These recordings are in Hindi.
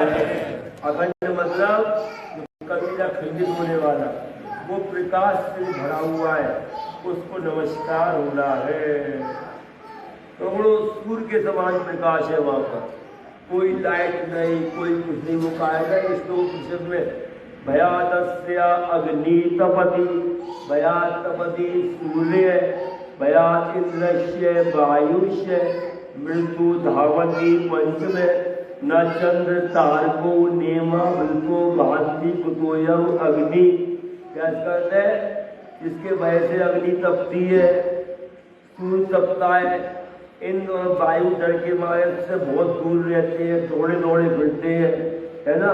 अखंड मतलब कभी ना खंडित होने वाला, वो प्रकाश से भरा हुआ है, उसको नमस्कार हो रहा है। तो वो सूर्य के समान प्रकाश है वहाँ पर, कोई लाइट नहीं, कोई कुछ नहीं। वो कहा है इस लोक में भयादस्य अग्नि तपति, भया तपति सूर्य, भया इंद्रश्य वायुष्य, मृत्यु धावती पंचमे, न चंद्र तारको नेमा वृको भांति कुतोयम अग्नि। क्या कहते हैं? जिसके भय से अग्नि तपती है, सूर्य तपता है, इंद्र और वायु डर के मारे से बहुत दूर रहते हैं, दौड़े दौड़े फिरते हैं, है ना।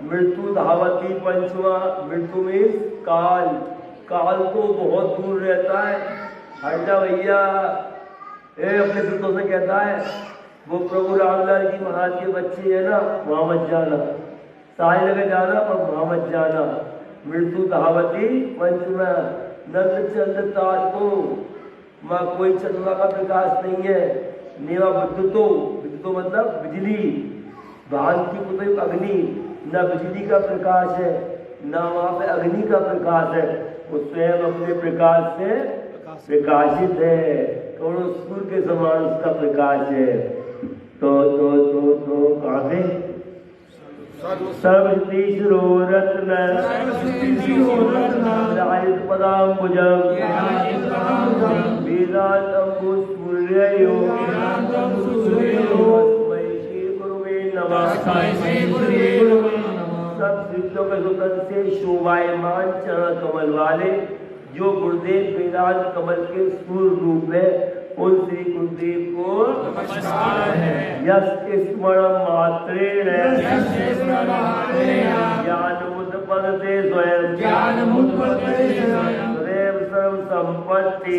मृत्यु धावती पंचमा, मृत्यु में काल, काल तो बहुत दूर रहता है। हटा भैया, अपने दूतों से कहता है वो प्रभु रामलाल जी महाराज के बच्चे है ना, वहां मत जाना, सारी जगह जाना पर वहां मत जाना। मृत्यु धावती पंचमा, नंद चंद्र तार को, माँ कोई चंद्रमा का प्रकाश नहीं है। नेवा विद्युतो, विद्युतो मतलब बिजली, भांति कुतोय अग्नि, न बिजली का प्रकाश है न वहाँ पे अग्नि का प्रकाश है, वो स्वयं अपने प्रकाश से प्रकाशित है। तो सूर्य के समान उसका प्रकाश है। तो कहाँ से? सर्वश्रीशो रत्न राजित पदाम्बुजं वेदांतंबु सूर्ययो सब सिद्धों के सुतन से शोभायमान चरण कमल वाले जो गुरुदेव वेदांत कमल के सूर्य रूप है, उन श्री गुरुदेव को नमस्कार है। यस स्मरण मात्रेण ज्ञान मुत्पद्यते स्वयं, ज्ञान मुत्पद्यते स्वयं, सदैव सर्व संपत्ति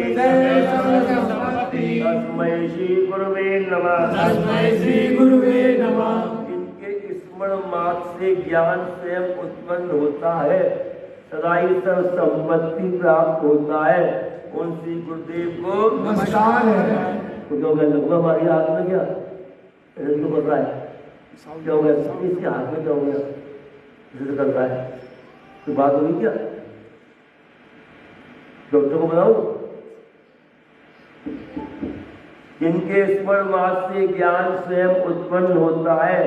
तस्मै श्री गुरुवे नमः, तस्मै श्री गुरुवे नमः। इनके स्मरण मात्र से ज्ञान स्वयं उत्पन्न होता है, सदाई सर्व संपत्ति प्राप्त होता है, उन श्री गुरुदेव को नमस्कार है। कुछ हो गया लगभग हमारी हाथ में, क्या तो कर रहा है, क्या हो गया इसके हाथ में, क्या हो गया जिसे कर रहा है, तो बात होगी क्या? डॉक्टर को बताऊं? जिनके स्मरण मात्र से ज्ञान स्वयं उत्पन्न होता है,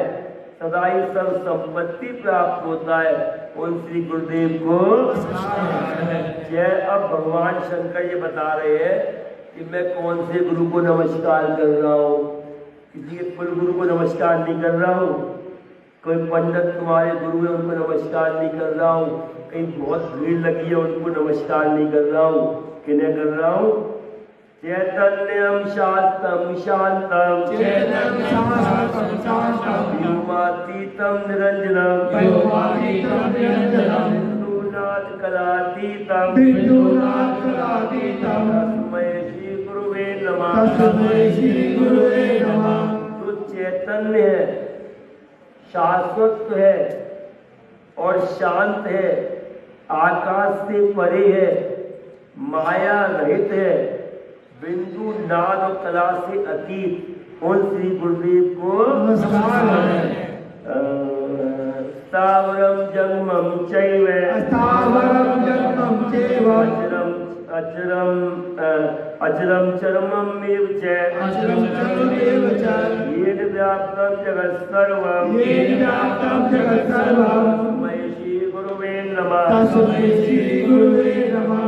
सदाई सर्व संपत्ति प्राप्त होता है, उन श्री गुरुदेव को जय। अब भगवान शंकर ये बता रहे हैं कि मैं कौन से गुरु को नमस्कार कर रहा हूँ। किसी के कुल गुरु को नमस्कार नहीं कर रहा हूँ, कोई पंडित तुम्हारे गुरु है उनको नमस्कार नहीं कर रहा हूँ, कहीं बहुत भीड़ लगी है उनको नमस्कार नहीं कर रहा हूँ, किन्हें कर रहा हूँ? चैतन्यम शांतम शांतम, व्योमातीतम निरंजनम, बिंदुनाथ कलातीतम, तस्मै श्री गुरुवे नमः, तस्मै श्री गुरुवे नमः। जो चैतन्य है, शाश्वत है और शांत है, आकाश से परे है, माया रहित है, बिंदु नाद और कला से अतीत, उन श्री गुरुदेव को नमस्कार है। स्थावरम जंगमम चैव, स्थावरम जंगमम चैव, अचरम चरममेव च, अचरम चरममेव च, येन व्याप्तं जगत् सर्वं, येन व्याप्तं जगत् सर्वं, तस्मै श्री गुरुवे नमः, तस्मै श्री गुरुवे नमः।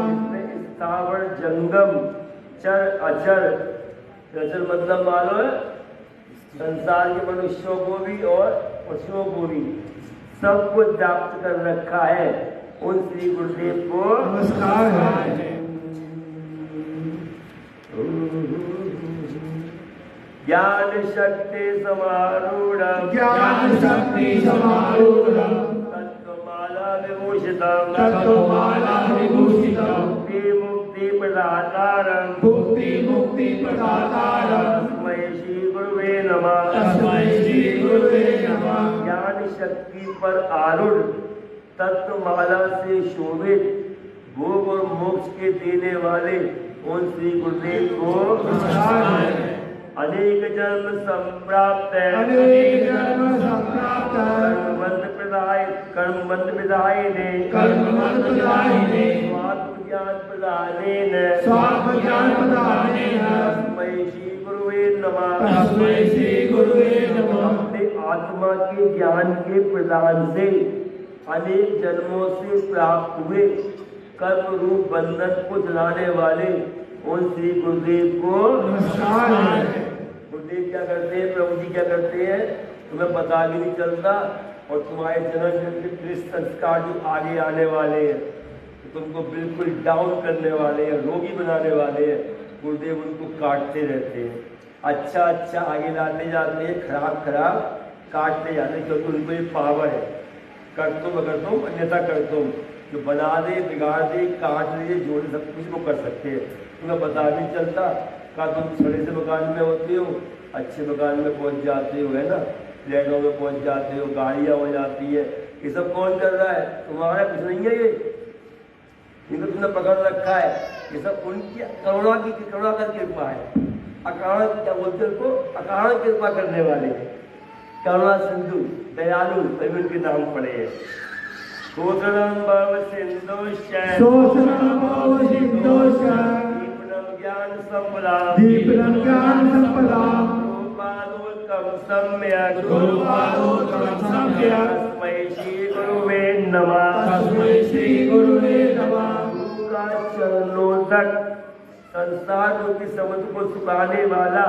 स्थावर जंगम चर अचर, अचर मतलब मानो है संसार के मनुष्यों को भी और पशुओं को भी, सबको व्याप्त कर रखा है, उन श्री गुरुदेव को नमस्कार है। ज्ञान शक्ति समारूढ़, ज्ञान शक्ति समारूढ़, तत्वमाला विभूषितम, तत्वमाला विभूषितम, मुक्ति प्रदातारं, मुक्ति प्रदातारं, तस्मै श्री गुरुवे नमः, तस्मै श्री गुरुवे नमः। ज्ञान शक्ति पर आरूढ़, तत्वमाला से शोभित, भोग और मोक्ष के देने वाले, उन श्री गुरुदेव को नमस्कार है। अनेक जन्म संप्राप्त कर्मबंध प्रदायिने स्वात्मज्ञान प्रदानेन तस्मै श्री गुरुवे नमः। अपने आत्मा के ज्ञान के प्रदान से अनेक जन्मों से प्राप्त हुए कर्म रूप बंधन को जलाने वाले उन श्री गुरुदेव को नमस्कार है। गुरुदेव क्या करते हैं, प्रभु जी क्या करते हैं, तुम्हें पता भी नहीं चलता और तुम्हारे जन्म के संस्कार जो आगे आने वाले हैं तो तुमको बिल्कुल डाउन करने वाले हैं, रोगी बनाने वाले हैं, गुरुदेव उनको काटते रहते हैं। अच्छा अच्छा आगे लाते जाते हैं, खराब खराब काटते जाते हैं, क्योंकि उनको ये पावर है कर तुम अगर तुम अन्यथा कर तुम, जो बना दे बिगाड़ दे काट दे जोड़ सब कुछ वो कर सकते हैं। तुम्हें पता नहीं चलता, का तुम छोटे से मकान में होते हो अच्छे मकान में पहुंच जाते हो, है ना, फ्लैटों में पहुंच जाते हो, गाड़ियां हो जाती है, ये सब कौन कर रहा है, तुम्हारा कुछ नहीं है, ये इनको तुमने पकड़ रखा है, ये सब उनकी करुणा कर कृपा है। अकारण क्या बोलते उनको, अकारण कृपा करने वाले करुणा सिंधु दयालु तभी उनके नाम पड़े हैं। शोषणम भव सिंधुश्च दीपनम ज्ञान संपदा रूपादोत्तम सम्यक् तस्मै श्री गुरुवे नमः। गुरु का चरणों तक संसार रूपी समुद्र को सुखाने वाला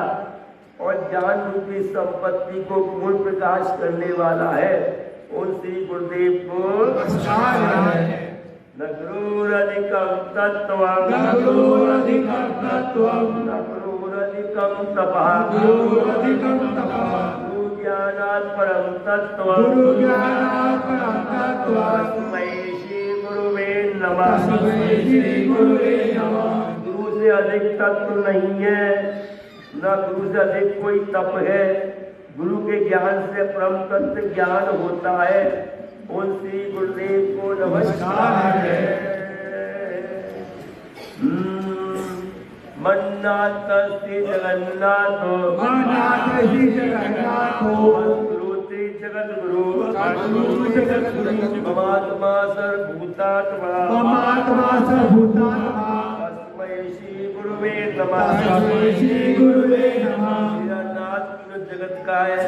और ज्ञान रूपी संपत्ति को पूर्ण प्रकाश करने वाला है उन श्री गुरुदेव को नमस्कार है। न गुरुरधिकं तत्त्वं तपः गुरु ज्ञानात् परं तत्त्वं तस्मै श्री गुरुवे नमः। गुरु से अधिक तत्व नहीं है, न गुरु से अधिक कोई तप है। गुरु के ज्ञान से परम तत्व ज्ञान होता है। उन श्री गुरुदेव को नमस्कार है। मन्नाथ श्री जगन्नाथो गुरु श्री जगत गुरु ममात्मा सर्वभूतात्मा तस्मै श्री गुरुवे नमः। मेरा नाथ जगत का है,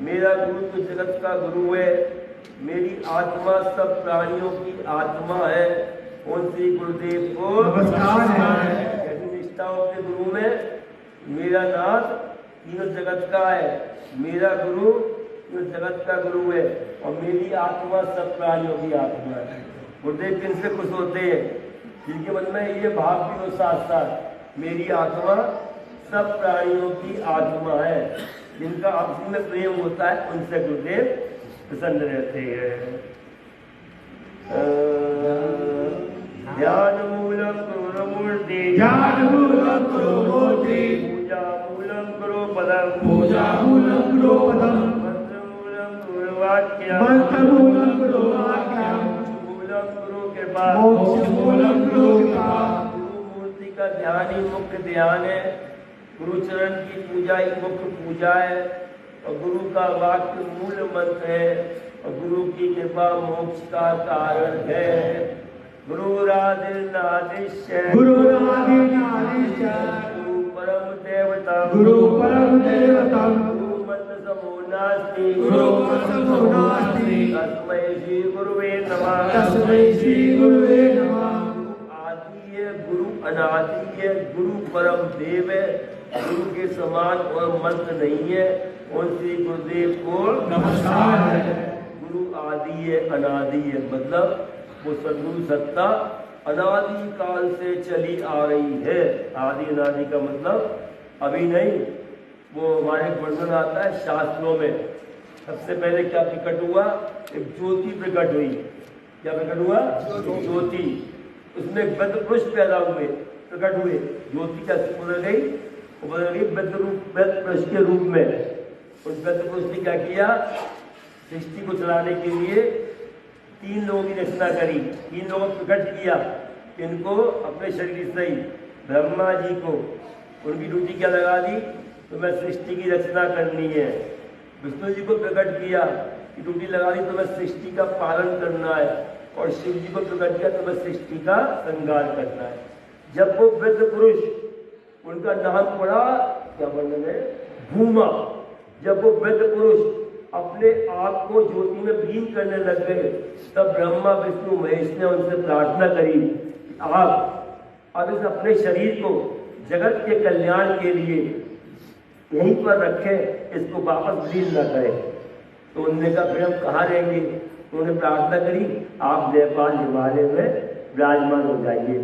मेरा गुरु तो जगत का गुरु है, मेरी आत्मा सब प्राणियों की आत्मा है। उन श्री गुरुदेव को नमस्कार है। ऐसी निष्ठाओं के गुरु में मेरा नाथ तीनों जगत का है, मेरा गुरु तीनों जगत का गुरु है और मेरी आत्मा सब प्राणियों की आत्मा है। गुरुदेव किनसे खुश होते हैं, जिनके मन में ये भाव भी हो साथ साथ मेरी आत्मा सब प्राणियों की आत्मा है, जिनका आपसी में प्रेम होता है, उनसे गुरुदेव प्रसन्न रहते हैं। ध्यान मूलम गुरुमूर्ति पूजा मूलम गुरुपदम मंत्र मूलम गुरुवाक्यम मूलम गुरु कृपा। गुरुमूर्ति का ध्यान ही मुख्य ध्यान है, गुरुचरण की पूजा ही मुख्य पूजा है और गुरु का वाक्य मूल मंत्र है और गुरु की कृपा मोक्ष का कारण है। गुरुरादिर्नादिश्च गुरु परम देवता गुरु मंत्र समो नास्ति तस्मै श्री गुरुवे नमः। आदि है, गुरु अनादि है, गुरु परम देव है, गुरु के समान और मंत्र नहीं है। उन श्री गुरुदेव को नमस्कार है। गुरु आदि है, अनादि है, मतलब वो सद्गुरु सत्ता अनादि काल से चली आ रही है। आदि अनादि का मतलब अभी नहीं, वो हमारे वर्णन आता है शास्त्रों में। सबसे पहले क्या प्रकट हुआ, एक ज्योति प्रकट हुई। क्या प्रकट हुआ, ज्योति। उसमें बद्र पुरुष पैदा हुए, प्रकट हुए। ज्योति क्या बदल गई, वो बदल गई बद्र पुरुष के रूप में। उस बद्र पुरुष ने क्या किया, सृष्टि को चलाने के लिए 3 लोगों की रचना करी, 3 लोगों को प्रकट किया। इनको अपने शरीर से ही ब्रह्मा जी को उनकी ड्यूटी क्या लगा दी, तुम्हें सृष्टि की रचना करनी है। विष्णु जी को प्रकट किया कि ड्यूटी लगा दी, तुम्हें सृष्टि का पालन करना है। और शिव जी को प्रकट किया, तुम्हें सृष्टि का श्रृंगार करना है। जब वो वृद्ध पुरुष, उनका नाम पड़ा क्या वर्णन है, भूमा, जब वो वृद्ध पुरुष अपने आप को ज्योति में विलीन करने लग गए, तब ब्रह्मा विष्णु महेश ने उनसे प्रार्थना करी, आप अब इस अपने शरीर को जगत के कल्याण के लिए यहीं पर रखें, इसको वापस विलीन न करें। तो उनने कहा फिर हम कहाँ रहेंगे? तो उन्होंने प्रार्थना करी, आप नेपाल हिमालय में विराजमान हो जाइए।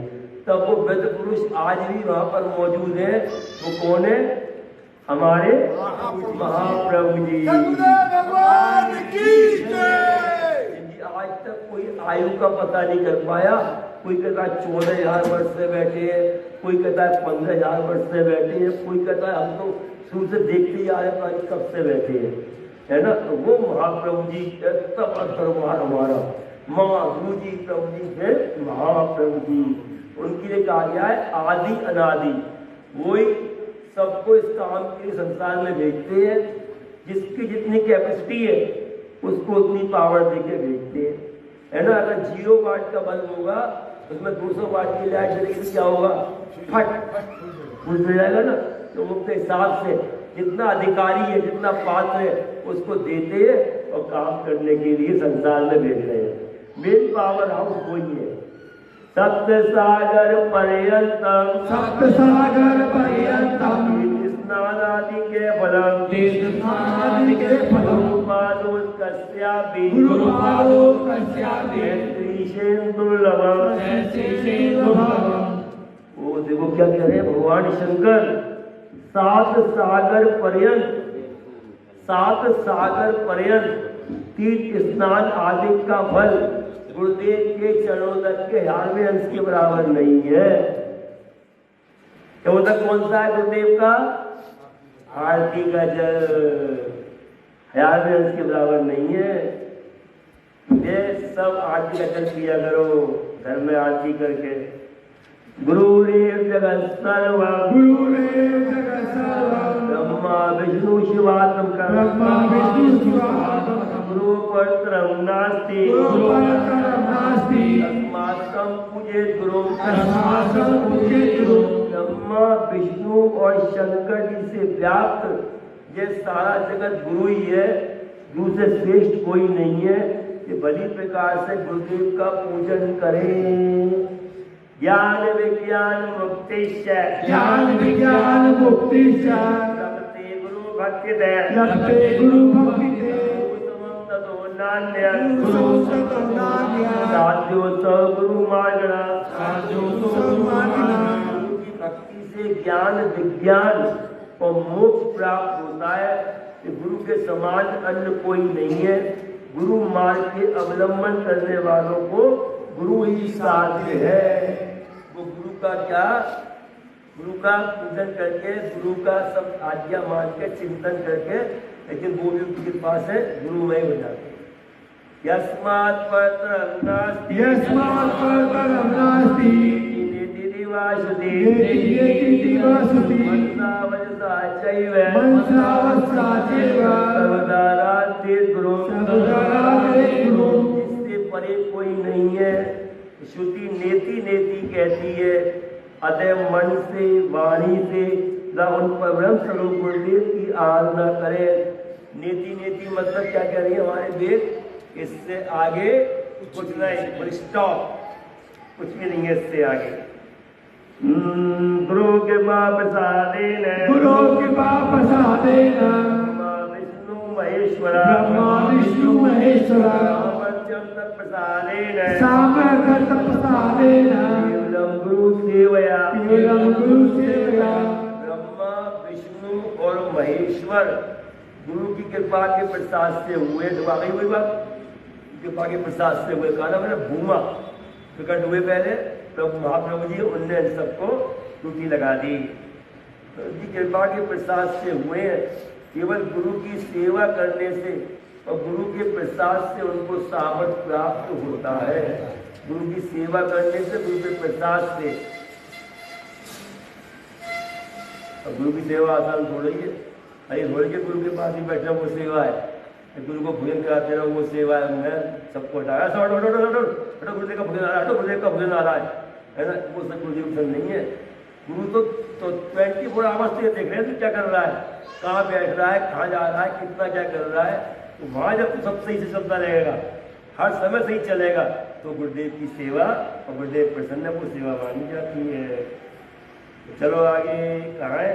तब वो वृद्ध पुरुष आज भी वहां पर मौजूद है। वो कौन है? हमारे महाप्रभु जी। भगवान की जय। आज तक कोई आयु का पता नहीं कर पाया। कोई कहता है 14,000 वर्ष से बैठे हैं, कोई कहता है 15,000 वर्ष से बैठे हैं, कोई कहता है हम तो शुरू से देखते ही आ रहे हैं कब से बैठे हैं, है ना। तो वो महाप्रभु जी तब दरबार हमारा महाप्रभु जी, प्रभु जी है महाप्रभु जी। उनके लिए कहा गया है आदि अनादि। वही सबको इस काम के संसार में भेजते हैं, जिसकी जितनी कैपेसिटी है उसको उतनी पावर देके भेजते हैं, है ना। अगर 0 वाट का बल्ब होगा, उसमें 200 वाट की लाइट जलेगी तो क्या होगा? फट फूट जाएगा ना। तो मुक्त हिसाब से जितना अधिकारी है, जितना पात्र है, उसको देते हैं और काम करने के लिए संसार में भेज रहे हैं। मेन पावर हाउस वही है। सप्त सागर पर्यंतम, सप्त सागर पर्यंतम, स्नानादि के फलम, स्नानादि के फलम, गुरुपादोस्कस्यापि, गुरुपादोस्कस्यापि, दुर्लभम। वो देखो क्या कह रहे हैं भगवान शंकर, 7 सागर पर्यंत तीर्थ स्नान आदि का फल गुरुदेव के चरणों तक के 11वें अंश के बराबर नहीं है। चरणों तक कौन सा है गुरुदेव का? आरती का जल 11वें अंश के बराबर नहीं है। ये सब आरती का जल पिया करो घर में आरती करके। गुरुरेव जगत सर्वं, गुरुरेव जगत सर्वं, ब्रह्मा विष्णु शिवात्मकं, ब्रह्मा विष्णु शिवात्मकं, गुरु परतरं नास्ति, गुरु परतरं नास्ति, तस्मात् पूजेत गुरुं, तस्मात् पूजेत गुरुं। ब्रह्मा विष्णु और शंकर जी से व्याप्त ये सारा जगत गुरु ही है, गुरु से श्रेष्ठ कोई नहीं है। ये भली प्रकार से गुरुदेव का पूजन करें। ज्ञान विज्ञान मुक्तिश्च, ज्ञान विज्ञान मुक्तिश्च, लभते गुरु भक्ति दे, लभते गुरु भक्ति दे, ततो नान्यं, गुरु ततो नान्यं, साध्यो स गुरु मार्गणा, साध्यो स गुरु मार्गणा। गुरु की भक्ति से ज्ञान विज्ञान और मोक्ष प्राप्त होता है। कि गुरु के समान अन्य कोई नहीं है। गुरु मार्ग के अवलंबन करने वालों को गुरु ही साध्य है। वो गुरु का क्या, गुरु का पूजन करके, गुरु का सब आज्ञा मान के चिंतन करके, लेकिन वो भी उनकी कृपा से गुरुमय हो जाते हैं। यस्मात् परतरं नास्ति, यस्मात् परतरं नास्ति, नेति वासुदेव, नेति दिवासुति, मनसा वचसा चैव, मनसा वचसा चैव, सर्वदा राधे गुरु, सर्वदा राधे गुरु। इससे परे कोई नहीं है। श्रुति नेति नेति कहती है, अतः मन से वाणी से उन पर ब्रह्म स्वरूप गुरुदेव की आराधना करें। नेति नेति मतलब क्या कह रही है हमारे वेद? इससे आगे कुछ नहीं, स्टॉप, कुछ भी नहीं है इससे आगे। गुरु के प्रसादेन, गुरु कृपा प्रसादेन, ब्रह्मा विष्णु महेश्वरा, ब्रह्मा विष्णु महेश्वरा, सामर्थ्यं प्रसादेन, सामर्थ्यं प्रसादेन, केवलं गुरु सेवया, केवलं गुरु सेवया। ब्रह्मा विष्णु और महेश्वर गुरु की कृपा के प्रसाद से हुए। तो आगे हुई बात, कृपा के प्रसाद से हुए। कहा ना मैंने, भूमा प्रकट हुए पहले प्रभु महाप्रभु जी, उनने सबको ड्यूटी लगा दी। तो उनकी कृपा के प्रसाद से हुए। केवल गुरु की सेवा करने से और गुरु के प्रसाद से उनको सामर्थ्य प्राप्त होता है। गुरु की सेवा करने से, गुरु के प्रसाद से। और गुरु की सेवा आसान थोड़ी है। अरे थोड़ी के गुरु के पास ही बैठना वो सेवा है, गुरु को भोजन कराते रहो वो सेवा है। मैं सबको हटाया सब हटो गुरुदेव का भोजन आ रहा है, हटो गुरुदेव का भोजन आ रहा है ना, वो सब गुरुदेव पसंद नहीं है। गुरु तो 24 आवर्स से देख रहे हैं तू क्या कर रहा है, कहाँ बैठ रहा है, कहाँ जा रहा है, कितना क्या कर रहा है। तो वहाँ जब तू सब सही से चलता रहेगा, हर समय सही चलेगा, तो गुरुदेव की सेवा और गुरुदेव प्रसन्न वो सेवा मानी जाती है। तो चलो आगे कहाँ है?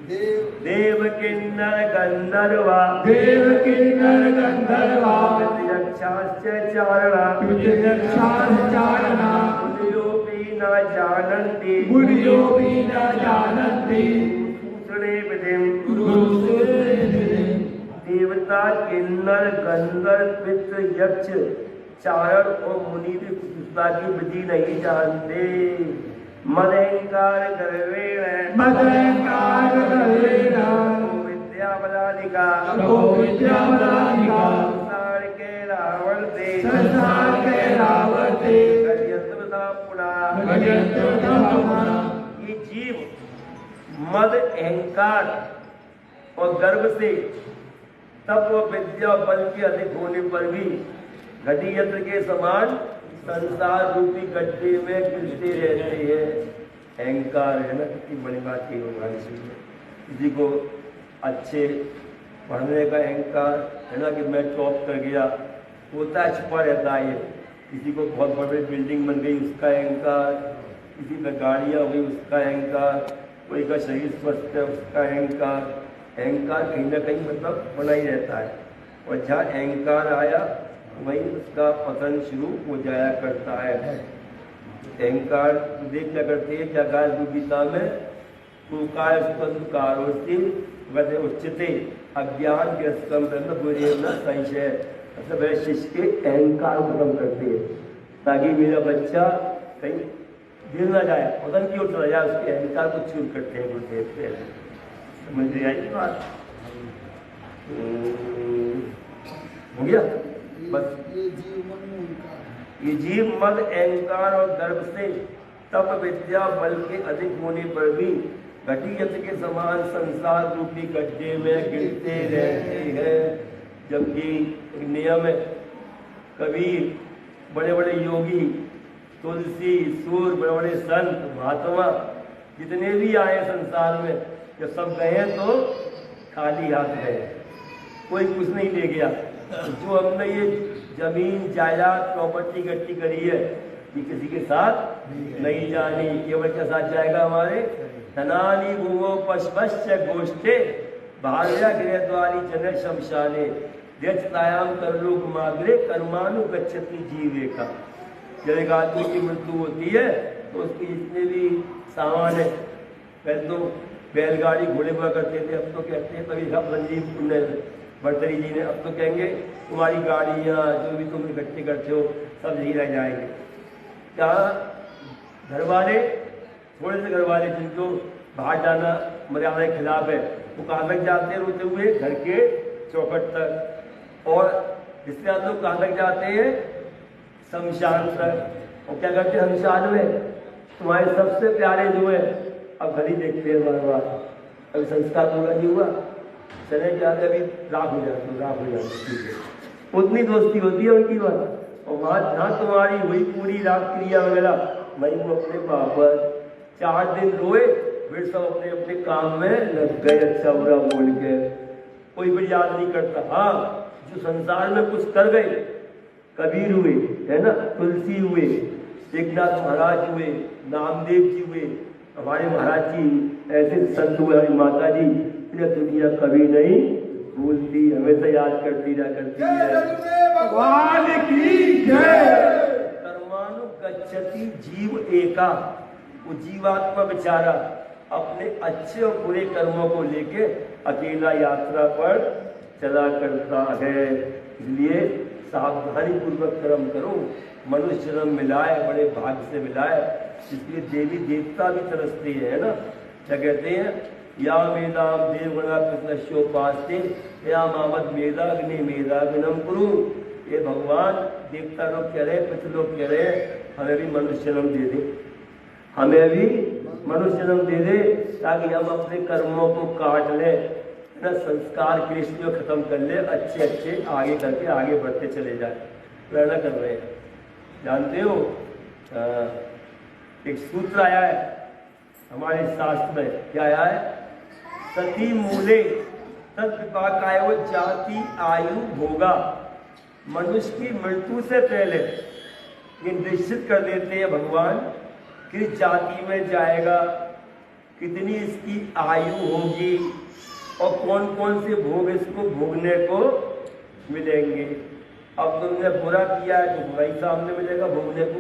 देव किन्नर गंधर्वा देव किन्नर गंधर्वा चारणा चारणा मुनियोपि न जानन्ति मुनियोपि न जानन्ति देवता किन्नर गंधर्व पितृ यक्ष चारण और मुनि भी पुष्पा की विधि नहीं जानते। मदहंकार गर्वेण विद्या बलादिका संसार के रावण से ये जीव मद अहंकार और गर्व से तप व विद्या बल के अधिक होने पर भी घटी यंत्र के समान संसार रूपी गड्ढे में गिरते रहते हैं। अहंकार है ना, कितनी बड़ी बात ही होगा। किसी को अच्छे पढ़ने का अहंकार है ना कि मैं टॉप कर गया, होता है, छुपा रहता है। किसी को बहुत बड़ी बिल्डिंग बन गई उसका अहंकार, किसी का गाड़ियाँ हुई उसका अहंकार, कोई का शरीर स्वस्थ है उसका अहंकार। अहंकार कहीं ना कहीं मतलब बना ही रहता है, और जहाँ अहंकार आया वहीं उसका पतन शुरू हो जाया करता है। अहंकार देख क्या करते हैं, क्या कहा गीता में, कुकार उच्चते अज्ञान के संशय, मतलब वह शिष्य के अहंकार खत्म करते हैं ताकि मेरा बच्चा कहीं गिर ना जाए, पतन की ओर चला जाए, उसके अहंकार को चूर करते हैं गुरुदेव पे। समझ में आई बात? हो गया बस। ये जीव मद अहंकार और गर्व से तप विद्या बल के अधिक होने पर भी घटी यंत्र के समान संसार रूपी गड्ढे में गिरते रहते हैं। जबकि एक नियम है, कबीर, बड़े बड़े योगी, तुलसी, सूर, बड़े बड़े संत महात्मा जितने भी आए संसार में, जब सब गए तो खाली हाथ गए, कोई कुछ नहीं ले गया। जो हमने ये जमीन जायदाद प्रॉपर्टी इकट्ठी करी है ये किसी के साथ नहीं जानी, केवल के साथ जाएगा हमारे धनानी भूमो पशपश्च गोष्ठे भार्या गृह द्वारी जन शमशाने व्यक्षतायाम कर लोग मागरे कर्मानु गच्छति जीवे का। जब एक आदमी की मृत्यु होती है तो उसके जितने भी सामान है, पहले तो बैलगाड़ी घोड़े हुआ करते थे, अब तो कहते हैं तभी सब रंजीव पुण्य भरतरी जी ने, अब तो कहेंगे तुम्हारी गाड़ियाँ जो भी तुम इकट्ठे करते हो सब यही रह जाएंगे। क्या घर वाले, थोड़े से घर वाले जिनको बाहर जाना मर्यादा के खिलाफ है, वो कहाँ तक जाते हैं रोते हुए? घर के चौखट तक। और रिश्तेदार लोग कहाँ तक जाते हैं? शमशान तक। और क्या करते हैं शमशान में? तुम्हारे सबसे प्यारे जो है अब घर ही देखते हैं बार बार, अभी संस्कार पूरा नहीं हुआ, चले जाते अभी राख हो जाते, ठीक है, उतनी दोस्ती होती है उनकी बात। और वहाँ जहाँ तुम्हारी हुई पूरी राख क्रिया वगैरह, वही वो अपने वापस 4 दिन रोए, फिर सब अपने अपने काम में लग गए, अच्छा बुरा बोल के, कोई भी याद नहीं करता। हाँ, जो संसार में कुछ कर गए, कबीर हुए है ना, तुलसी हुए, एकनाथ महाराज हुए, नामदेव जी हुए, हमारे महाराज जी, ऐसे संत हुए, हमारी माता जी, इन्हें दुनिया कभी नहीं भूलती, हमेशा याद करती रहा करती है। कर्मानु गच्छति जीव एका, वो जीवात्मा बेचारा अपने अच्छे और बुरे कर्मों को लेके अकेला यात्रा पर चला करता है। इसलिए सावधानी पूर्वक कर्म करो, मनुष्य जन्म मिलाए, बड़े भाग्य से मिलाए। इसलिए देवी देवता भी तरसते हैं ना, क्या कहते हैं, या वेदाम देवगणा कृष्णोपास्ते या मामद मेदाग्नि मेदाग्नम कुरु। ये भगवान देवता लोग कह रहे, पितृ लोग कह रहे, हमें भी मनुष्य जन्म दे दे, हमें भी मनुष्य जन्म दे दे ताकि हम अपने कर्मों को काट लें, ना संस्कार कृष्ण को खत्म कर ले, अच्छे अच्छे आगे करके आगे बढ़ते चले जाए। प्रेरणा कर रहे हैं। जानते हो एक सूत्र आया है हमारे शास्त्र में, क्या आया है? सती मूले तत्पाकाय वो जाति आयु भोगा। मनुष्य की मृत्यु से पहले ये निश्चित कर देते हैं भगवान किस जाति में जाएगा, कितनी इसकी आयु होगी और कौन कौन से भोग इसको भोगने को मिलेंगे। अब तुमने बुरा किया है तो बुरा ही सामने मिलेगा भोगने को।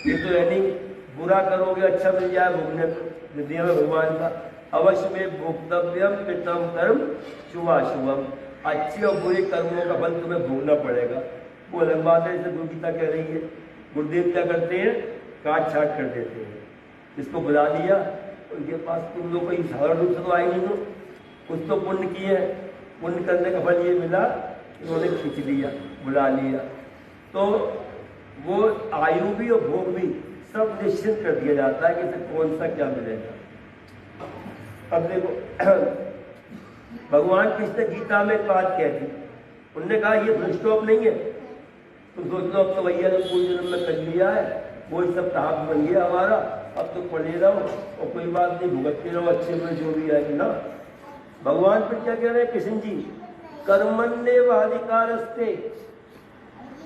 ये तो है नहीं बुरा करोगे अच्छा मिल जाए भोगने को। दुनिया में भगवान का अवश्य में भोक्तव्यम कृतम कर्म शुभाशुभम, अच्छे और बुरे कर्मों का फल तुम्हें भोगना पड़ेगा। वो अलग बात है, जैसे गुरु गीता कह रही है। गुरुदेव क्या करते हैं? काट छाट कर देते हैं। इसको बुला लिया उनके पास, तुम लोग कोई साधारण रूप से तो आई नहीं हो, कुछ तो पुण्य किए, पुण्य करने का फल ये मिला, उन्होंने खींच लिया, बुला लिया। तो वो आयु भी और भोग भी सब निश्चित कर दिया जाता है कि इसे कौन सा क्या मिलेगा। अब देखो भगवान कृष्ण गीता में एक बात कहती, उनने कहा ये फुल स्टॉप नहीं है, तुम सोच लो अब तो भैया ने पूरे जन्म में कर लिया है, वही सब ताप बन गया हमारा, अब तो पढ़े रहो और कोई बात नहीं, भुगतते रहो अच्छे में जो भी आएगी ना। भगवान फिर क्या कह रहे हैं कृष्ण जी? कर्मण्येवाधिकारस्ते।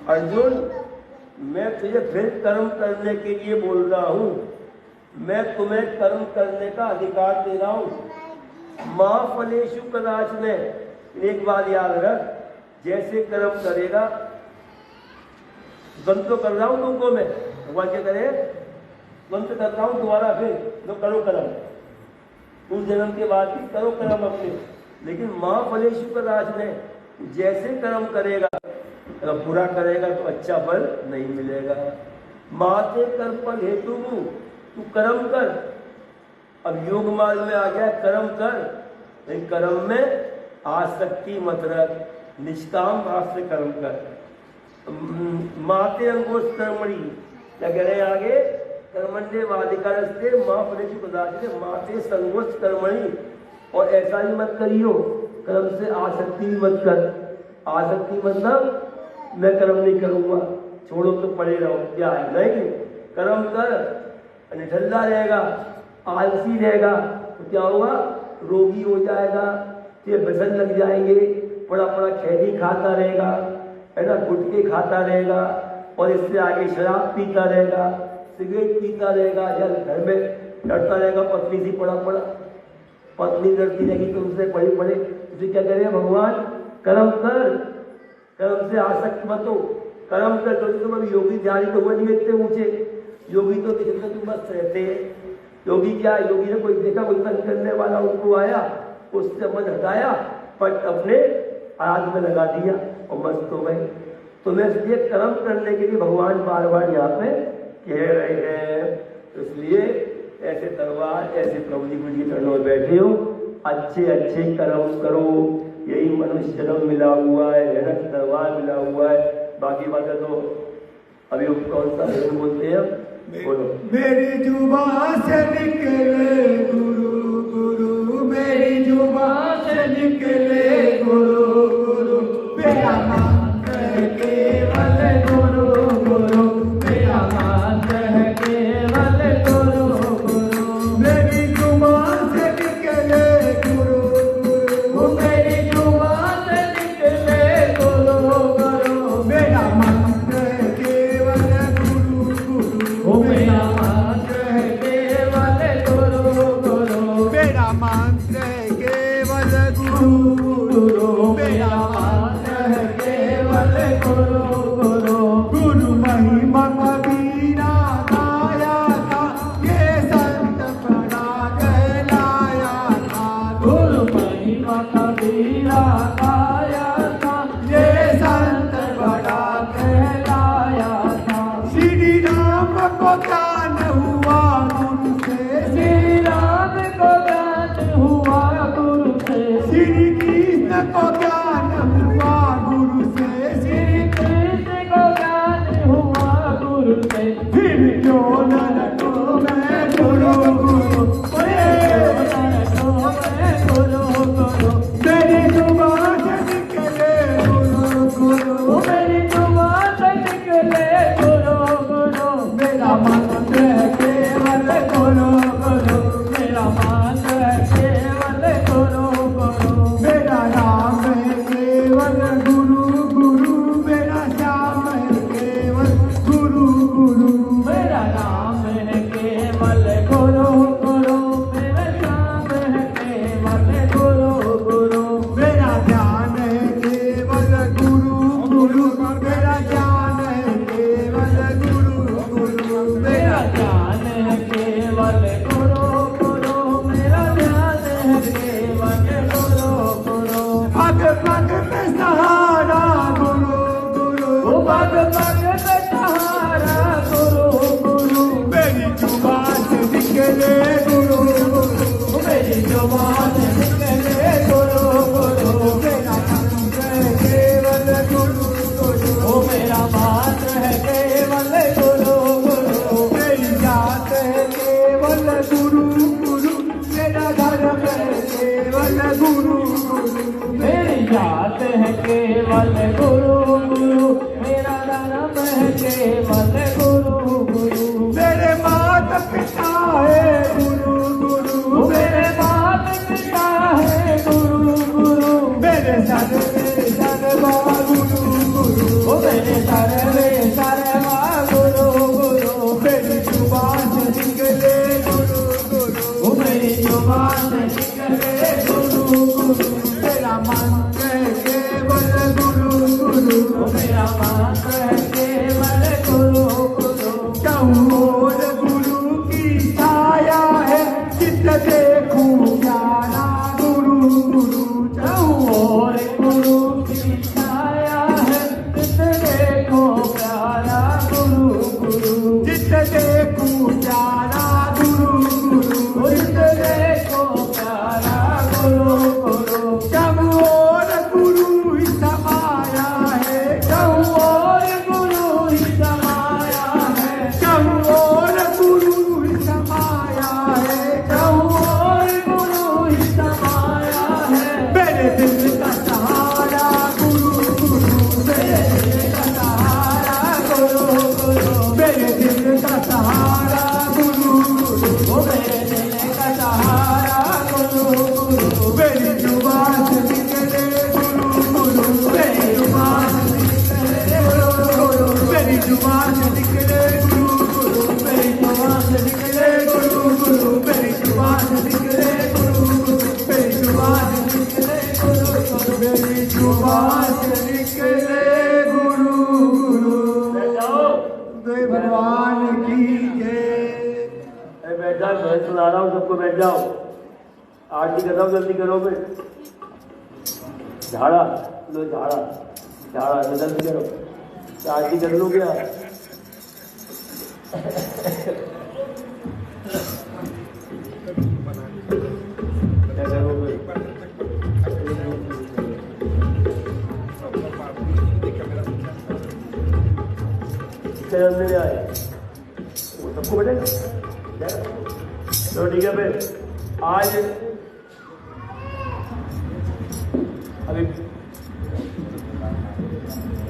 अर्जुन मैं तुझे फिर कर्म करने के लिए बोल रहा हूं, मैं तुम्हें कर्म करने का अधिकार दे रहा हूं। मां फलेषु कदाचन। एक बात याद रख, जैसे कर्म करेगा, द्वंद्व तो कर रहा हूं तुमको मैं, भगवान क्या करे? द्वंद्व कर रहा हूं दोबारा फिर, तो करो कर्म, उस जन्म के बाद भी करो कर्म अपने। लेकिन मां फलेषु कदाचन, जैसे कर्म करेगा, अगर बुरा करेगा तो अच्छा फल नहीं मिलेगा। माते कर्म हेतु तू कर्म कर। अब योग मार्ग में आ गया कर्म कर, लेकिन कर्म में आसक्ति मत रख, निष्काम भाव से कर्म कर। माते अंगोष कर्मणि, क्या कह रहे हैं आगे? कर्मण्येवाधिकारस्ते मां फलेषु कदाचन माते संगोष कर्मणि। और ऐसा ही मत करियो, कर्म से आसक्ति भी मत कर। आसक्ति मतलब मैं कर्म नहीं करूंगा, छोड़ो तो पड़े रहो, क्या है? नहीं, कर्म कर। निठल्ला रहेगा, आलसी रहेगा तो क्या होगा? रोगी हो जाएगा, तुझे व्यसन लग जाएंगे, बड़ा बड़ा खैनी खाता रहेगा, है ना, गुटखे खाता रहेगा, और इससे आगे शराब पीता रहेगा, सिगरेट पीता रहेगा, या घर में लड़ता रहेगा पत्नी से पड़ा पड़ा, पत्नी लड़ती रहेगी तुमसे पड़े पड़े। तुझे क्या करेगा भगवान? कर्म कर, कर्म से आसक्त मत हो, कर्म कर। तो तुम अभी योगी ध्यान तो हुए नहीं इतने ऊंचे, योगी तो कितने तुम मस्त रहते हैं। योगी क्या? योगी ने कोई देखा कोई तंग करने वाला उनको आया, उससे मन हटाया, पट अपने आग में लगा दिया और मस्त हो गए। तो मैं इसलिए कर्म करने के लिए भगवान बार बार यहाँ पे कह रहे हैं। तो इसलिए ऐसे तलवार, ऐसे प्रभु जी के चरणों में बैठे हो, अच्छे अच्छे कर्म करो, यही मनुष्य जन्म मिला हुआ है, जनक तलवार मिला हुआ है। बाकी बातें तो अभी कौन सा भजन बोलते हैं? बोलो। मेरी जुबान से निकले गुरु गुरु, मेरी जुबान से निकले गुरु गुरु, मेरा मंत्र है केवल गुरु गुरु, मेरा मंत्र है केवल गुरु गुरु। मेरी जुबान से निकले गुरु गुरु, मेरी जुबान से निकले गुरु गुरु, मेरा मंत्र है केवल गुरु गुरु, मेरा मंत्र है केवल गुरु गुरु, मेरा मंत्र है केवल गुरु गुरु, मेरा मंत्र है केवल गुरु गुरु। गुरु महिमा कबीरा गाया था, ये संत बड़ा कहलाया था। गुरु महिमा कबीरा गाया था, ये संत बड़ा कहलाया था। श्री राम को ज्ञान हुआ गुरु से, श्री राम को ज्ञान हुआ गुरु से, श्री कृष्ण को ज्ञान हुआ गुरु से, श्री कृष्ण पग पग पे सहारा गुरु गुरु मेरी जुबान से निकले गुरु गुरु मेरी जुबान से निकले गुरु गुरु मेरा मंत्र है केवल गुरु गुरु ओ मेरा मंत्र है केवल गुरु गुरु मेरी जात है केवल गुरु गुरु मेरा धर्म है केवल गुरु गुरु मेरी जात है केवल गुरु गुरु मेरा धर्म है केवल गुरु गुरु मेरे माता पिता है गुरु गुरु मेरे माता पिता है गुरु गुरु मेरे सर्वे सर्वा गुरु गुरु ओ मेरे सर्वे सर्वा गुरु गुरु मेरी जुबान से निकले गुरु गुरु ओ मेरी जुबान से निकले गुरु गुरु मेरा मंत्र है केवल गुरु गुरु ओ मेरा मंत्र है केवल गुरु गुरु चहुओर गुरु की छाया है चित्त देखूं प्यारा गुरु गुरु चहुओर गुरु की छाया है चित्त देखो प्यारा गुरु गुरु चित्त देखूं प्यारा गुरु गुरु चित्त देखो प्यारा गुरु गुरु चहुओर गुरु ही समाया है चहुओर गुरु ही समाया है चहुओर गुरु ही समाया है चहुओर गुरु ही समाया है मेरे दिल का सहारा गुरु गुरु मेरे दिल का सहारा गुरु गुरु मेरे दिल का सहारा गुरु गुरु ओ मेरे दिल का सहारा गुरु गुरु मेरी जुबान से निकले गुरु गुरु मेरी जुबान से निकले गुरु गुरु मेरी जुबान से निकले गुरु गुरु मेरी जुबान से निकले गुरु गुरु मेरी जुबान से निकले गुरु गुरु मेरी जुबान से निकले गुरु गुरु मेरी जुबान से निकले गुरु गुरु बैठ जाओ। जय भगवान की जय। बैठ जाओ, मैं सुना रहा हूँ, सबको बैठ जाओ। आरती कर रहा हूँ, जल्दी करो। फिर झाड़ा लो, झाड़ा झाड़ा जल्दी करो। आरती कर लो क्या? क्या करोगे? जल्दी आए, वो सबको बैठेगा। तो ठीक है फिर आज अभी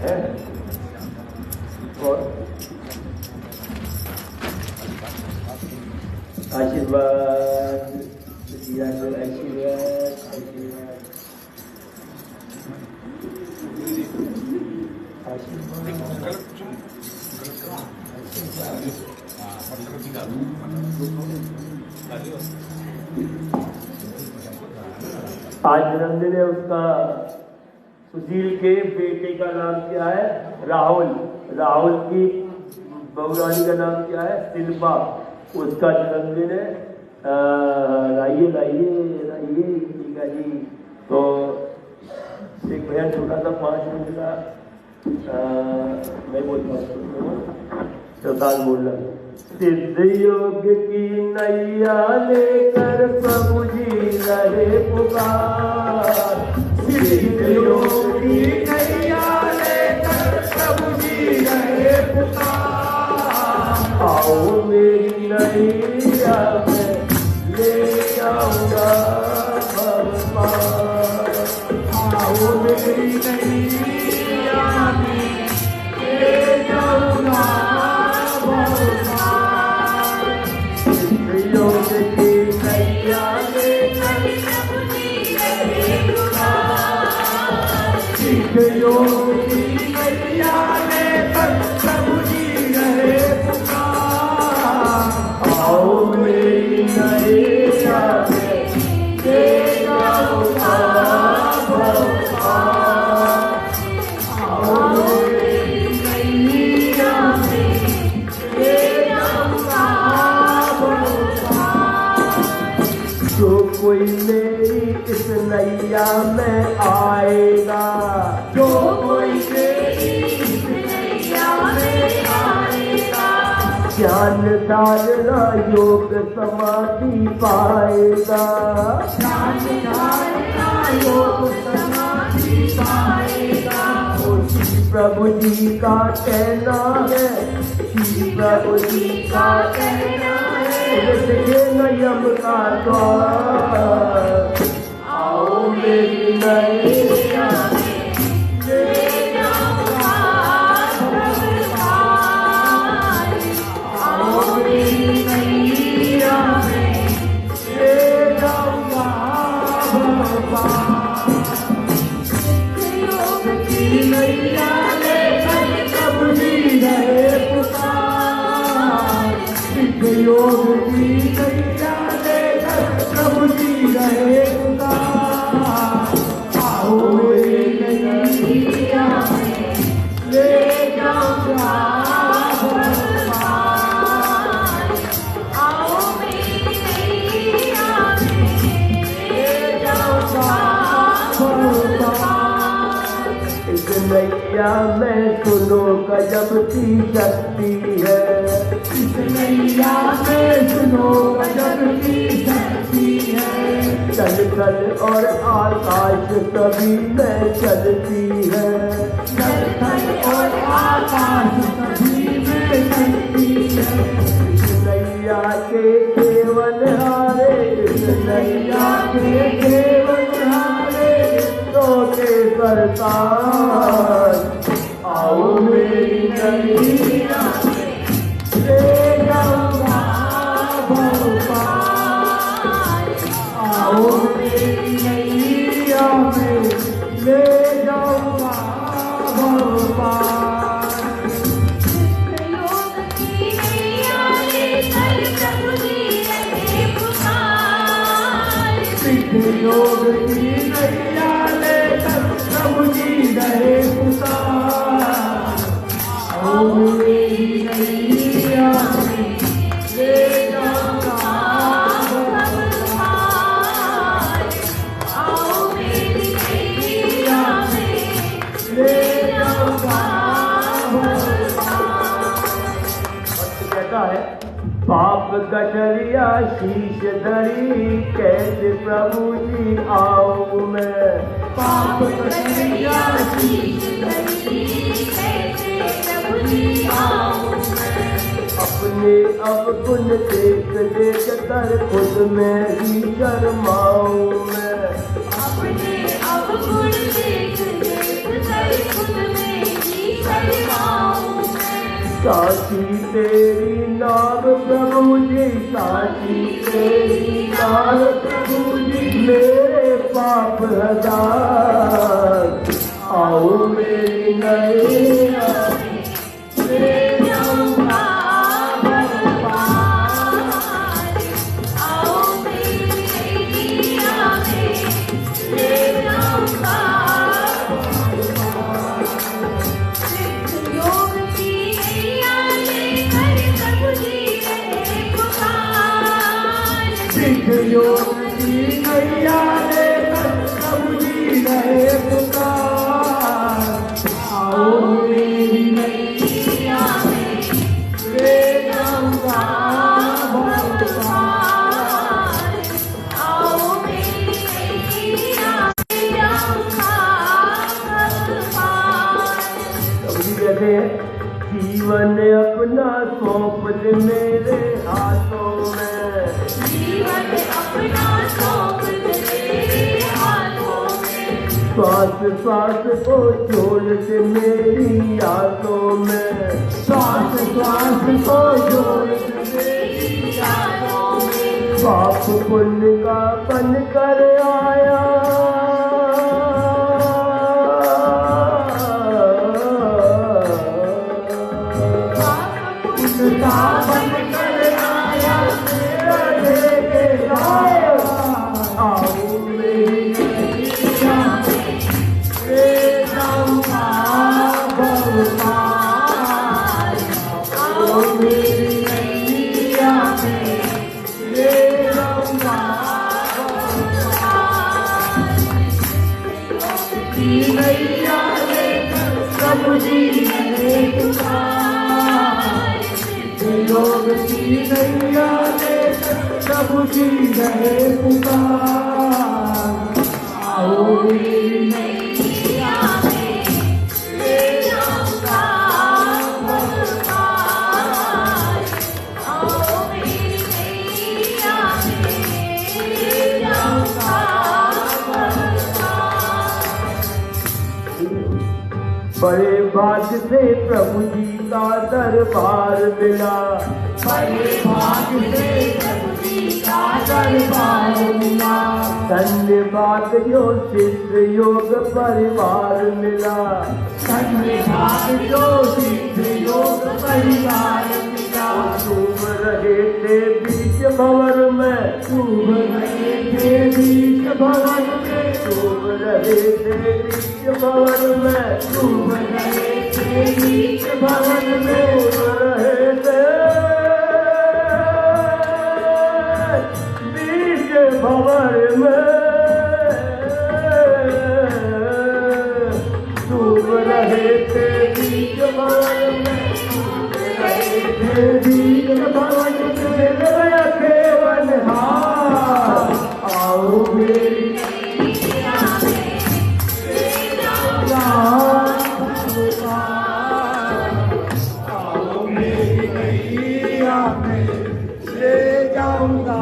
है और आशीर्वाद आशीर्वाद आज जन्मदिन है उसका। सुशील के बेटे का नाम क्या है? राहुल। राहुल की बहुरानी का नाम क्या है? शिल्पा। उसका जन्मदिन है। लाइए लाइए लाइए टीका जी। तो एक भैया छोटा सा 5 मिनट का मैं बोलता हूँ, चौथाल बोल रहा हूँ। सिद्ध योग की नैया लेकर प्रभु जी रहे पुकार। सिद्ध योग की नैया लेकर प्रभु जी रहे पुकार। आओ मेरी नैया में ले जाऊंगा भगवान। आओ मेरी नैया में ले जाऊंगा भगवान। योग की नैया लेकर योग की नैया लेकर प्रभु जी रहे पुकार। आओ मेरी नैया में ले जाऊंगा भगवान। आओ मेरी नैया में ले जाऊंगा भगवान। जो कोई मेरी इस नैया में आएगा, जो कोई मेरी इस ध्यान धारणा योग समाधि पाएगा, ध्यान धारणा योग समाधि पाएगा। श्री प्रभु जी का कहना है, श्री प्रभु जी का कहना है, यम का द्वार, आओ मेरी नैया ले जाऊंगा भगवान, आओ मेरी नैया ले जाऊंगा भगवान। नैया लेकर प्रभु जी रहे पुकार, योग की नैया लेकर प्रभु जी रहे पुकार, आओ मेरी नैया ले जाऊंगा भगवान, आओ मेरी नैया ले जाऊंगा भगवान। इस नैया में सुनो गजब की शक्ति है, इस नैया में सुनो गजब की शक्ति है। चल चल और आकाश सभी में चलती है, चल चल और आकाश सभी में चलती है। इस नैया के केवल हारे, इस नैया के केवल हारे सोते सरकार, आओ मेरी नैया ले जाऊंगा भगवान, आओ मेरी नैया में ले जाऊंगा भगवान। योग की नैया लेकर प्रभु जी रहे पुकार, योग की नैया लेकर प्रभु जी रहे पुकार, आओ मेरी नैया ले जाऊंगा भगवान, आओ मेरी नैया ले जाऊंगा भगवान। कहता है पाप गठरिया शीश धरी, कैसे प्रभु जी आऊं मैं, पाप कटरिया शीश धरी, कैसे प्रभु जी आऊं मैं, अपने अवगुण देख देख कर खुद में ही शर्माऊं मैं, अपने अवगुण देख देख कर खुद में ही शर्माऊं मैं, साक्षी तेरी नाम प्रभु जी, साक्षी तेरी नाम प्रभु जी, मेरे पाप हजार, आओ मेरी नैया ले जाऊंगा भगवान, आओ मेरी नैया ले जाऊंगा योग की नैया लेकर प्रभु जी रहे पुकार, योग की नैया लेकर प्रभु जी रहे पुकार, आओ मेरी नैया ले जाऊंगा भगवान, आओ मेरी नैया ले जाऊंगा भगवान। प्रभु जी कहते हैं जीवन अपना सौंप दे मेरे हाथों में, जीवन अपना सौंप दे तेरे हाथों में, श्वास श्वास को छोड़ दे मेरी यादों में, श्वास श्वास को जोड़ मेरी यादों में, पाप पुण्य का बन कर आया, उनका बन कर आया, मेरा लेके आया, आओ मेरी नैया ले जाऊंगा भगवान, आओ मेरी नैया ले जाऊंगा भगवान। की नैया में प्रभु जी रहे पुकार। आओ मेरी मैया में ले जाऊंगा बलकार। आओ मेरी मैया में ले जाऊंगा बलकार। बड़े भाग्य से प्रभु जी का दरबार मिला। बड़े भाग्य से प्रभु जी का दरबार मिला। धन्यवाद जो सिद्ध योग परिवार मिला। धन्यवाद जो सिद्ध योग परिवार मिला। डूब रहे थे बीच भंवर में, डूब रहे थे बीच भंवर में, डूब रहे थे बीच भंवर में, डूब रहे थे बीच भंवर में, डूब रहे थे बीच भंवर में, डूब रहे थे बीच भंवर में, बीच भंवर में गया केवल हार। आओ मेरी मैया में ले जाऊंगा आओ मेरी नैया में ले जाऊंगा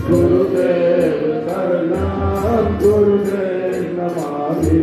गुरुदेव शरणं गुरुदेव नमामि।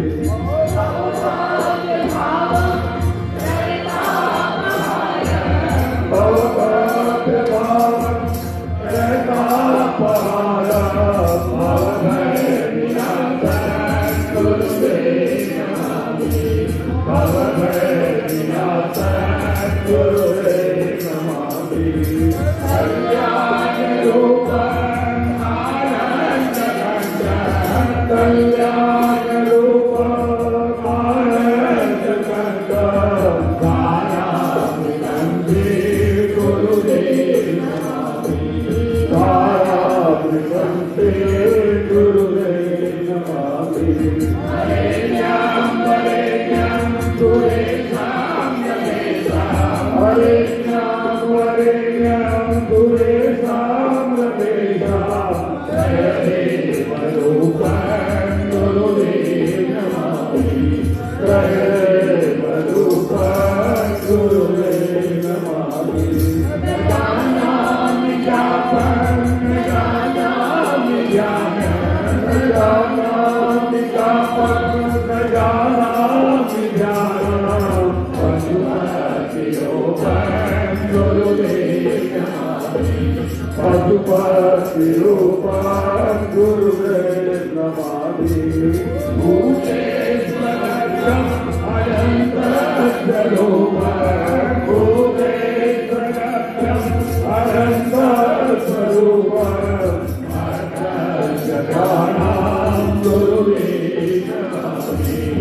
पशुपति रूपं गुरुदेव नमामि। भूतेश्वरं अनन्तस्वरूपं भूतेश्वरं अनन्तस्वरूपं जगानां गुरुदेव नमामि।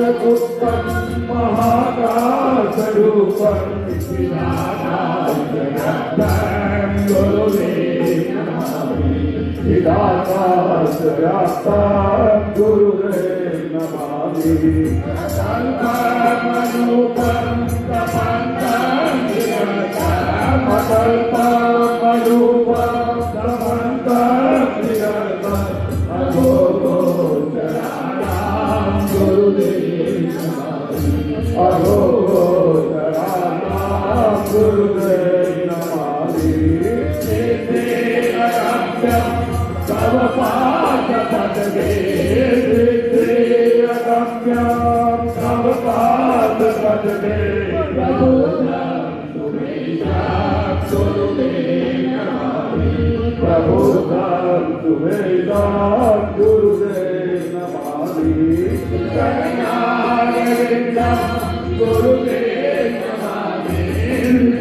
चित्रगुप्तं महाकाशरूपं विनाशाय गुरुदेव नमामि विनाशाय गुरुदेव नमामि संकल्परूपं तपन्तं अकल्परूपं तपन्तं गुरुदेव नमामि तव पादपद्मे तव पादपद्मे प्रबोधं सुवेदां गुरुदेव नमामि शरणागतं गुरुदेव नमामि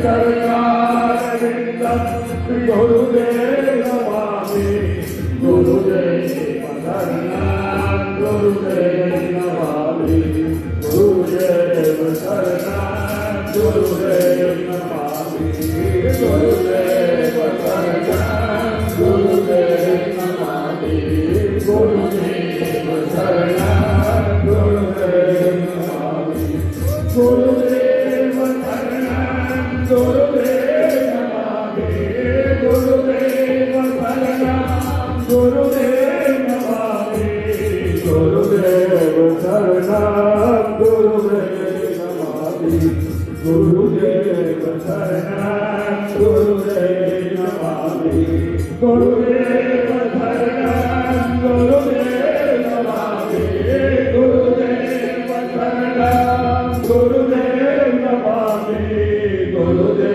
शरणागतं गुरुदेव नमामि गुरुदेव शरणं गुरुदेव नमामि गुरुदेव शरणं गुरुदेव नमामि गुरुदेव शरणं गुरुदेव नमामि गुरुदेव शरणं गुरुदेव नमामि गुरुदेव शरणं गुरुदेव नमामि गुरुदेव शरणं गुरुदेव नमामि गुरुदेव शरणं गुरुदेव नमामि गुरुदेव शरणं गुरुदेव नमामि गुरुदेव शरणं गुरुदेव नमामि गुरुदेव शरणं गुरुदेव नमामि गुरुदेव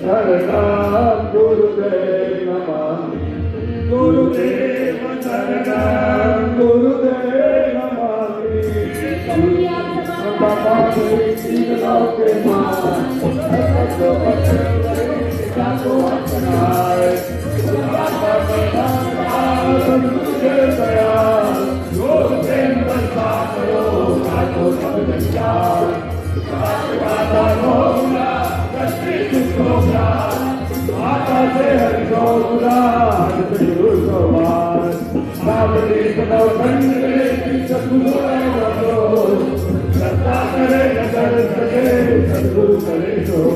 शरणं गुरुदेव नमामि गुरुदेव शरणं गुरुदेव नमामि सद्गुरु करे तो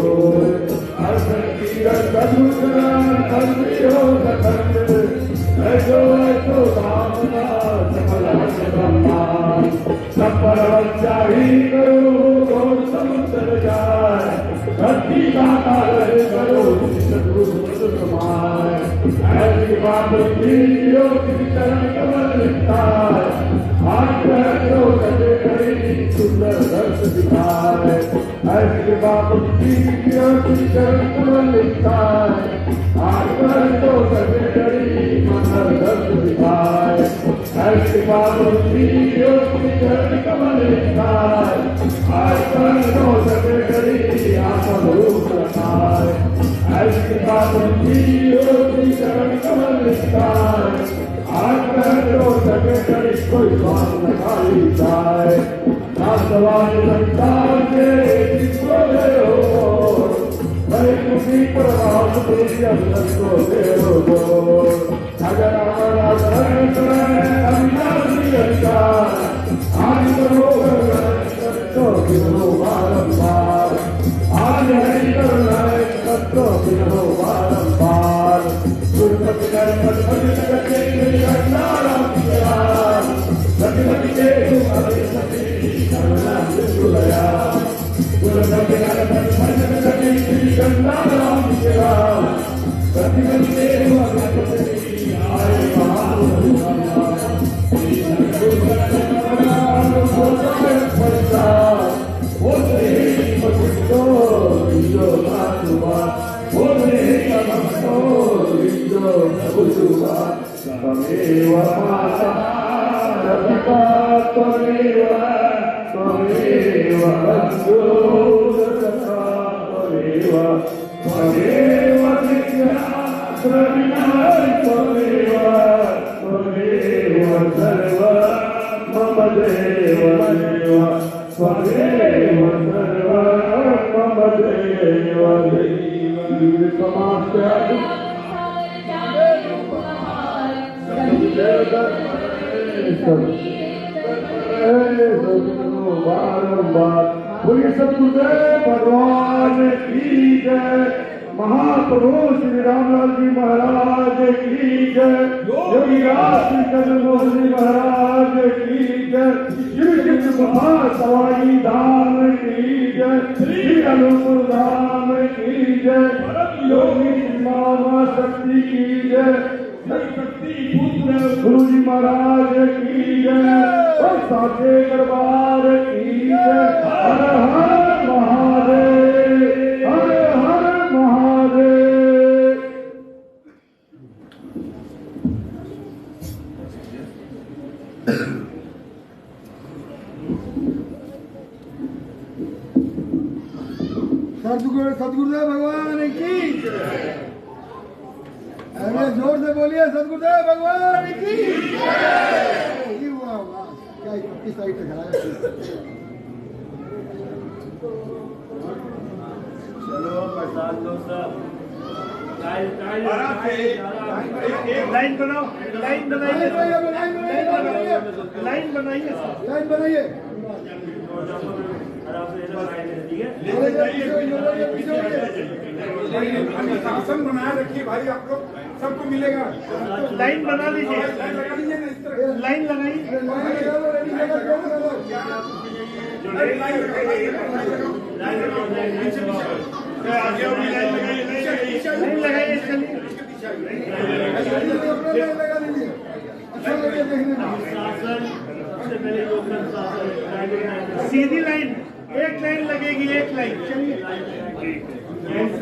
परवचाही करो और समुद्र जाए धरती का कार्य करो सद्गुरु समाए ऐसी बात कीजियो कि चरण कमल लिखता है हाथ तो कटे करी सुंदर दर्श दिखाए ऐसी बात कीजियो कि चरण कमल लिखता है हाथ तो कटे करी सुंदर दर्श दिखाए ऐसी बात कीजियो कि चरण कमल लिखता है हाथ तो कटे करी आत्म रूप रखाए ऐसी बात कीजियो कि चरण कमल लिखता है तो सके करी कोई बात न खाली जाए नासवान संसार के जिसको दे हो भाई खुशी प्रभाव तेरी अंदर को दे हो अगर हमारा धर्म करे अविनाशी अधिकार आज करो तो गिरो बारंबार आज हरि करो तो गिरो बारंबार गुरुपति गणपति करके नारायण सतपति के सती करुणा सुलया गुरुपति गणपति करके नारायण सतपति के आए त्वमेव माता पिता त्वमेव बन्धु सखा त्वमेव विद्या प्रविनाय त्वमेव सर्व मम देव बोलिए सतगुरुदेव भगवान की जय। महाप्रभु श्री रामलाल जी महाराज की जय। योगी राज श्री चंद्रमोहन जी महाराज की जय। श्री सवाई धाम की जय। श्री अनूपपुर धाम की जय। योगी मामा शक्ति की जय। शक्ति पुत्र गुरु जी महाराज की जय। और साचे दरबार की जय। हर हर महादेव, हर हर महादेव। सतगुरुदेव भगवान की जय। अरे जोर से बोलिए सतगुरुदेव भगवान की जय। वाह वाह, क्या 21 तारीख तक चलाया। चलो प्रसाद लो सब। एक लाइन बनाओ, लाइन बनाइए, लाइन बनाइए, लाइन बनाइए। आराम से ठीक है। शासन बनाए रखिए भाई, आप लोग सबको मिलेगा। लाइन बना लीजिए, लगा दीजिए ना इस तरह। लाइन लगाइए, आगे और लाइन लगाइए, लाइन लगाइए, चलिए। लगा दीजिए, अच्छा लगे देखने में। शासन से पहले लोकल शासन सीधी लाइन, एक लाइन लगेगी, एक लाइन, चलिए एक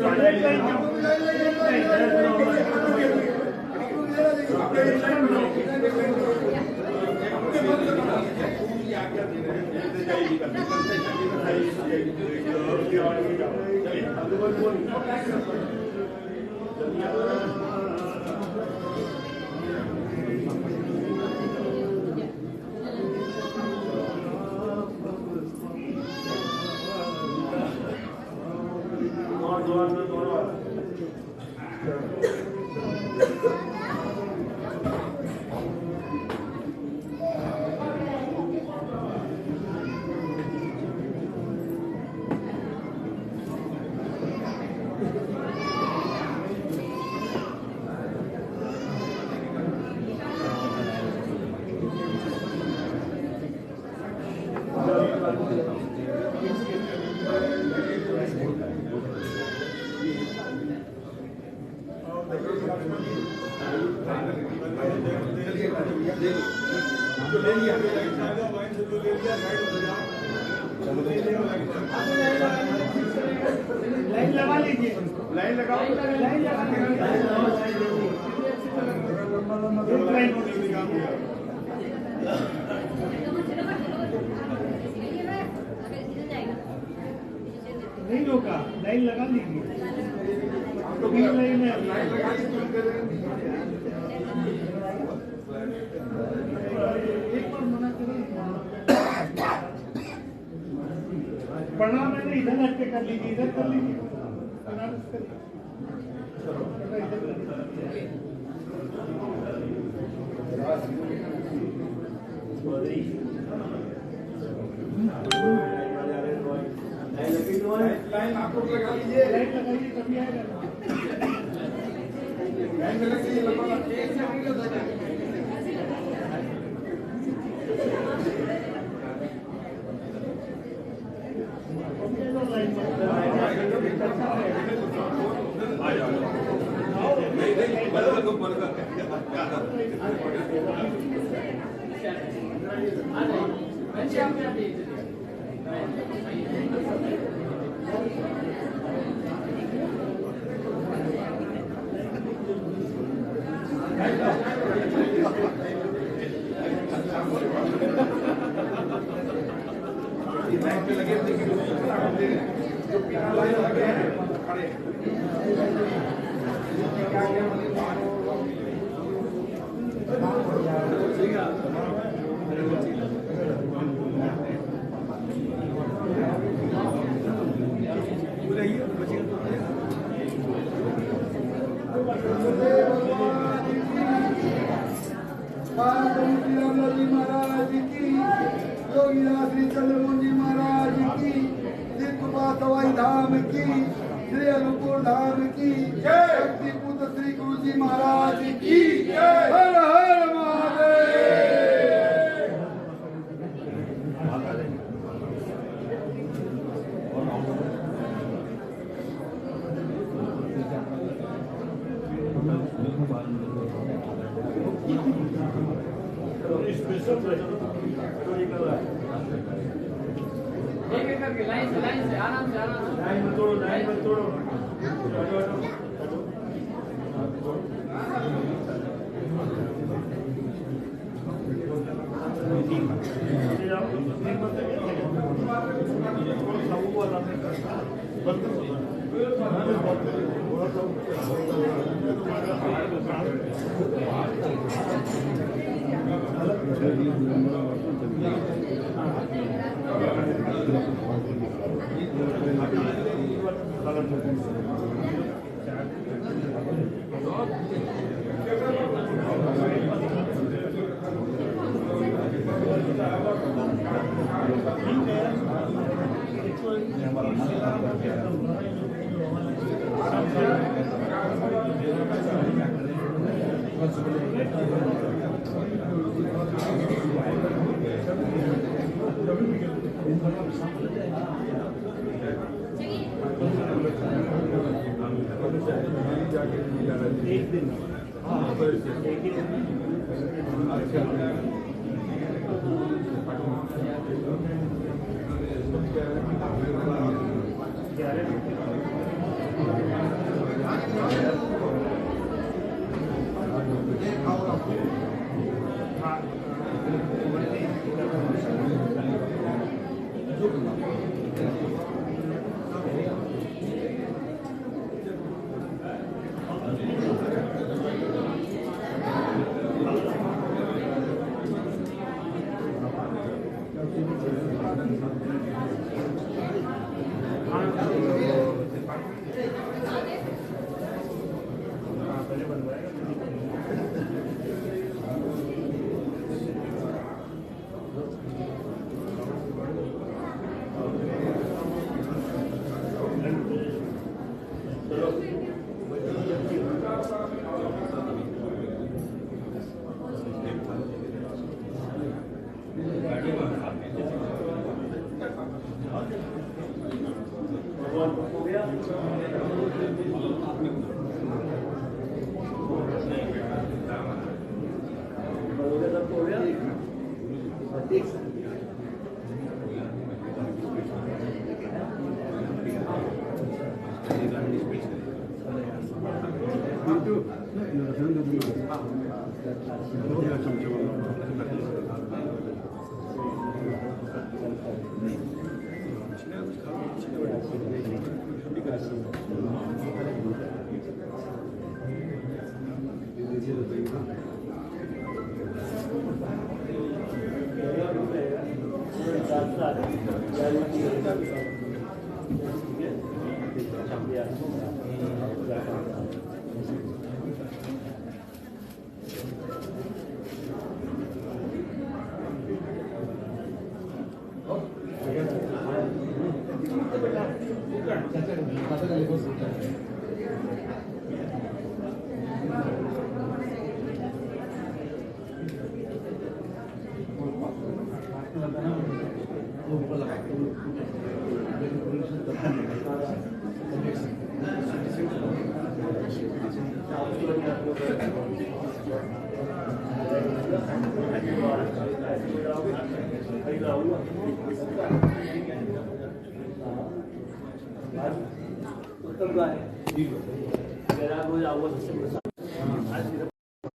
लाइन लगा लीजिए, लाइन लगाओ, लाइन लगा नहीं होगा, लाइन लगा लीजिए। लाइन है, लाइन लगा दी तुरंत दे देंगे। प्रणाम है, इधर हट के कर लीजिए, इधर कर लीजिए, बनारस कर लाइन आप लोग लगा लीजिए। लाइन लगाइए, कभी आएगा। लाइन में लग जाइए, लगभग पार्वती श्री रामलाल जी महाराज की, योगीनाथ श्री चंद्रमोहन जी महाराज की, श्री कृपा सवाई धाम की, श्री अनुकूल धाम की, शक्ति पुत्र श्री गुरु जी महाराज की, हर हर महादेव। एक एक करके लाइन से आराम से लाइन में तोड़ो, लाइन में तोड़ो। एक दिन हो गया। हो गया। उत्तम का है।